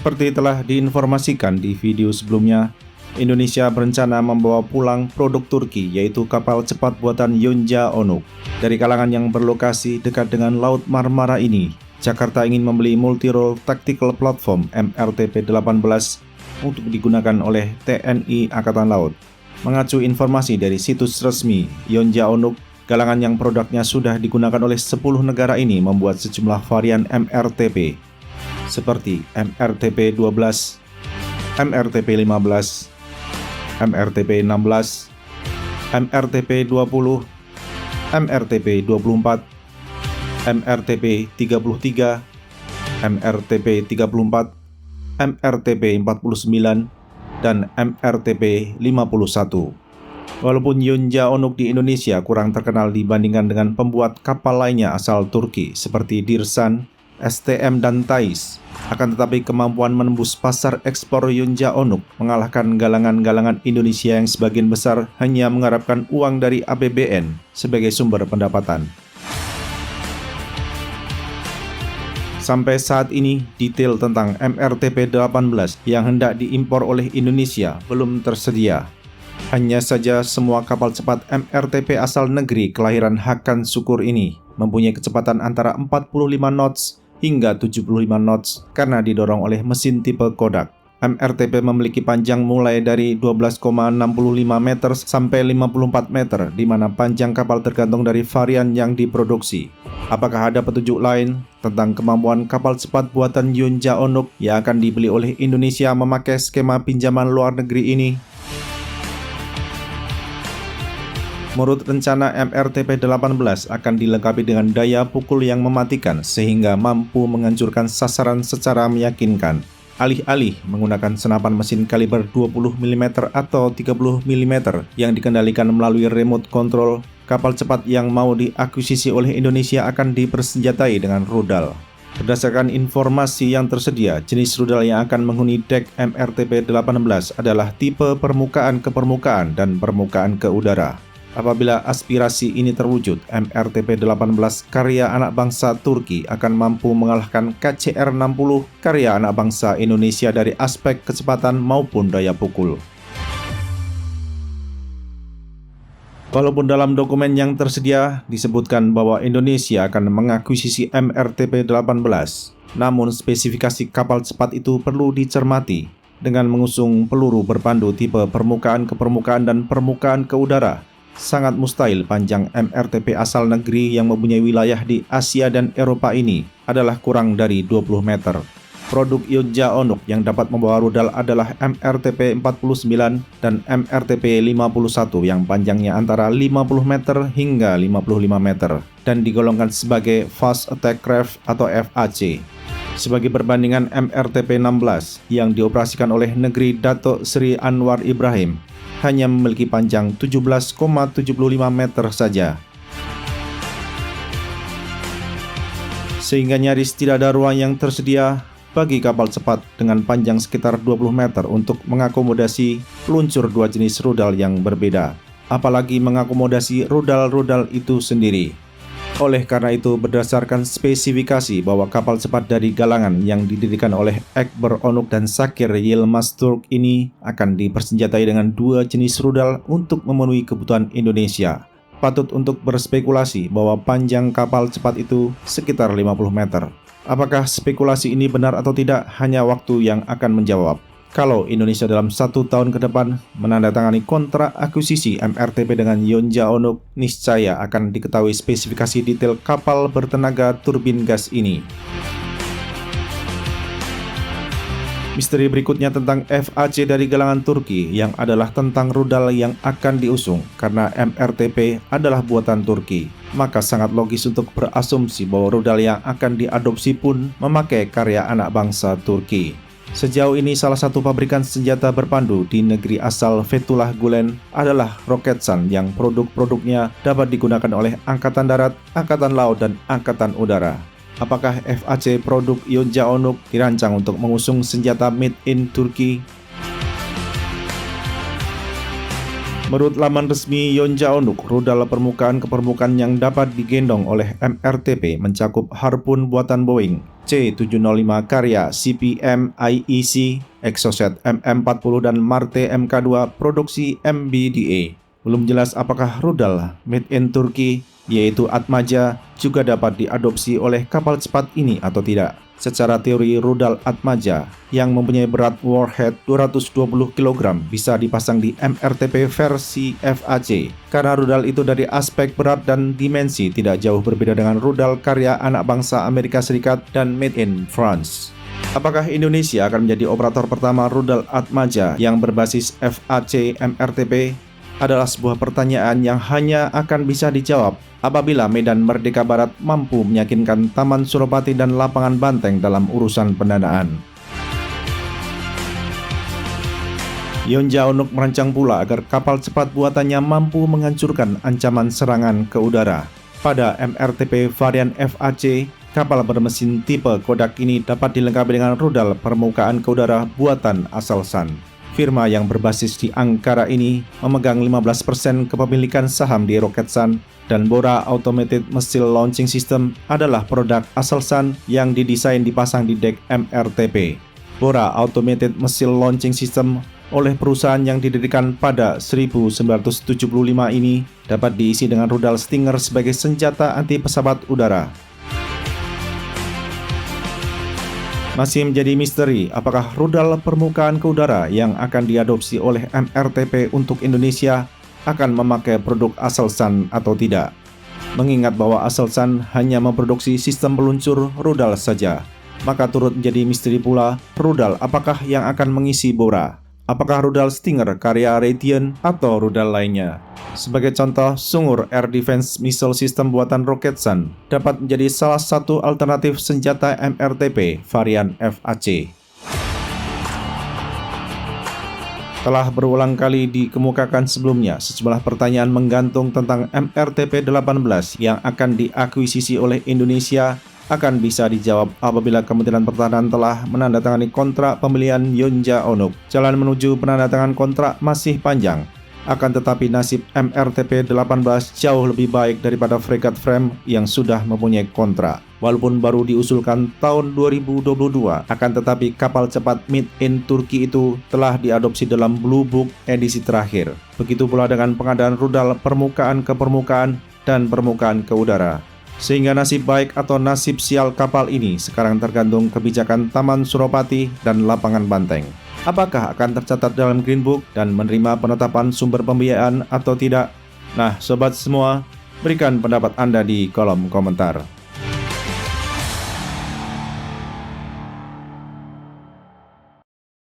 Seperti telah diinformasikan di video sebelumnya, Indonesia berencana membawa pulang produk Turki, yaitu kapal cepat buatan Yonca Onuk. Dari kalangan yang berlokasi dekat dengan Laut Marmara ini, Jakarta ingin membeli Multi-Role Tactical Platform MRTP-18 untuk digunakan oleh TNI Angkatan Laut. Mengacu informasi dari situs resmi Yonca Onuk, galangan yang produknya sudah digunakan oleh 10 negara ini membuat sejumlah varian MRTP, seperti MRTP-12, MRTP-15, MRTP-16, MRTP-20, MRTP-24, MRTP-33, MRTP-34, MRTP-49, dan MRTP-51. Walaupun Yonca Onuk di Indonesia kurang terkenal dibandingkan dengan pembuat kapal lainnya asal Turki seperti Dirsan, STM, dan Thais, akan tetapi kemampuan menembus pasar ekspor Yonca Onuk mengalahkan galangan-galangan Indonesia yang sebagian besar hanya mengharapkan uang dari APBN sebagai sumber pendapatan. Sampai saat ini, detail tentang MRTP-18 yang hendak diimpor oleh Indonesia belum tersedia. Hanya saja semua kapal cepat MRTP asal negeri kelahiran Hakan Syukur ini mempunyai kecepatan antara 45 knots hingga 75 knots karena didorong oleh mesin tipe Kodak. MRTP memiliki panjang mulai dari 12,65 meter sampai 54 meter, di mana panjang kapal tergantung dari varian yang diproduksi. Apakah ada petunjuk lain tentang kemampuan kapal cepat buatan Yonca Onuk yang akan dibeli oleh Indonesia memakai skema pinjaman luar negeri ini? Menurut rencana, MRTP-18 akan dilengkapi dengan daya pukul yang mematikan sehingga mampu menghancurkan sasaran secara meyakinkan. Alih-alih menggunakan senapan mesin kaliber 20 mm atau 30 mm yang dikendalikan melalui remote control, kapal cepat yang mau diakuisisi oleh Indonesia akan dipersenjatai dengan rudal. Berdasarkan informasi yang tersedia, jenis rudal yang akan menghuni dek MRTP-18 adalah tipe permukaan ke permukaan dan permukaan ke udara. Apabila aspirasi ini terwujud, MRTP-18 karya anak bangsa Turki akan mampu mengalahkan KCR-60 karya anak bangsa Indonesia dari aspek kecepatan maupun daya pukul. Walaupun dalam dokumen yang tersedia disebutkan bahwa Indonesia akan mengakuisisi MRTP-18, namun spesifikasi kapal cepat itu perlu dicermati dengan mengusung peluru berpandu tipe permukaan ke permukaan dan permukaan ke udara. Sangat mustahil panjang MRTP asal negeri yang mempunyai wilayah di Asia dan Eropa ini adalah kurang dari 20 meter. Produk Yonca Onuk yang dapat membawa rudal adalah MRTP-49 dan MRTP-51 yang panjangnya antara 50 meter hingga 55 meter dan digolongkan sebagai Fast Attack Craft atau FAC. Sebagai perbandingan, MRTP-16 yang dioperasikan oleh negeri Datuk Seri Anwar Ibrahim hanya memiliki panjang 17,75 meter saja. Sehingga nyaris tidak ada ruang yang tersedia bagi kapal cepat dengan panjang sekitar 20 meter untuk mengakomodasi peluncur dua jenis rudal yang berbeda, apalagi mengakomodasi rudal-rudal itu sendiri. Oleh karena itu, berdasarkan spesifikasi bahwa kapal cepat dari galangan yang didirikan oleh Ekber Onuk dan Sakir Yilmaz Turk ini akan dipersenjatai dengan dua jenis rudal untuk memenuhi kebutuhan Indonesia. Patut untuk berspekulasi bahwa panjang kapal cepat itu sekitar 50 meter. Apakah spekulasi ini benar atau tidak, hanya waktu yang akan menjawab. Kalau Indonesia dalam 1 tahun ke depan menandatangani kontrak akuisisi MRTP dengan Yonca Onuk, niscaya akan diketahui spesifikasi detail kapal bertenaga turbin gas ini. Misteri berikutnya tentang FAC dari galangan Turki yang adalah tentang rudal yang akan diusung. Karena MRTP adalah buatan Turki, maka sangat logis untuk berasumsi bahwa rudal yang akan diadopsi pun memakai karya anak bangsa Turki. Sejauh ini salah satu pabrikan senjata berpandu di negeri asal Fethullah Gulen adalah Roketsan yang produk-produknya dapat digunakan oleh Angkatan Darat, Angkatan Laut, dan Angkatan Udara. Apakah FAC produk Yonca Onuk dirancang untuk mengusung senjata made in Turki? Menurut laman resmi Yonja-onuk, rudal permukaan ke permukaan yang dapat digendong oleh MRTP mencakup Harpoon buatan Boeing, C-705 karya CPM IEC, Exocet MM-40 dan Marte Mk2 produksi MBDA. Belum jelas apakah rudal made in Turki, yaitu Atmaja, juga dapat diadopsi oleh kapal cepat ini atau tidak. Secara teori, rudal Atmaja yang mempunyai berat warhead 220 kg bisa dipasang di MRTP versi FAC. Karena rudal itu dari aspek berat dan dimensi tidak jauh berbeda dengan rudal karya anak bangsa Amerika Serikat dan made in France. Apakah Indonesia akan menjadi operator pertama rudal Atmaja yang berbasis FAC MRTP? Adalah sebuah pertanyaan yang hanya akan bisa dijawab apabila Medan Merdeka Barat mampu meyakinkan Taman Suropati dan Lapangan Banteng dalam urusan pendanaan. Yonja-onuk merancang pula agar kapal cepat buatannya mampu menghancurkan ancaman serangan ke udara. Pada MRTP varian FAC, kapal bermesin tipe Kodak ini dapat dilengkapi dengan rudal permukaan ke udara buatan Aselsan. Firma yang berbasis di Ankara ini memegang 15% kepemilikan saham di Roketsan, dan Bora Automated Missile Launching System adalah produk Aselsan yang didesain dipasang di dek MRTP. Bora Automated Missile Launching System oleh perusahaan yang didirikan pada 1975 ini dapat diisi dengan rudal Stinger sebagai senjata anti pesawat udara. Masih menjadi misteri apakah rudal permukaan ke udara yang akan diadopsi oleh MRTP untuk Indonesia akan memakai produk Aselsan atau tidak. Mengingat bahwa Aselsan hanya memproduksi sistem peluncur rudal saja, maka turut menjadi misteri pula rudal apakah yang akan mengisi Bora. Apakah rudal Stinger karya Raytheon atau rudal lainnya? Sebagai contoh, Sungur Air Defense Missile System buatan Roketsan dapat menjadi salah satu alternatif senjata MRTP varian FAC. Telah berulang kali dikemukakan sebelumnya, sejumlah pertanyaan menggantung tentang MRTP-18 yang akan diakuisisi oleh Indonesia akan bisa dijawab apabila Kementerian Pertahanan telah menandatangani kontrak pembelian Yonja-onuk. Jalan menuju penandatangan kontrak masih panjang. Akan tetapi nasib MRTP-18 jauh lebih baik daripada fregat Frame yang sudah mempunyai kontrak. Walaupun baru diusulkan tahun 2022, akan tetapi kapal cepat made in Turki itu telah diadopsi dalam Blue Book edisi terakhir. Begitu pula dengan pengadaan rudal permukaan ke permukaan dan permukaan ke udara. Sehingga nasib baik atau nasib sial kapal ini sekarang tergantung kebijakan Taman Suropati dan Lapangan Banteng. Apakah akan tercatat dalam Green Book dan menerima penetapan sumber pembiayaan atau tidak? Nah, sobat semua, berikan pendapat Anda di kolom komentar.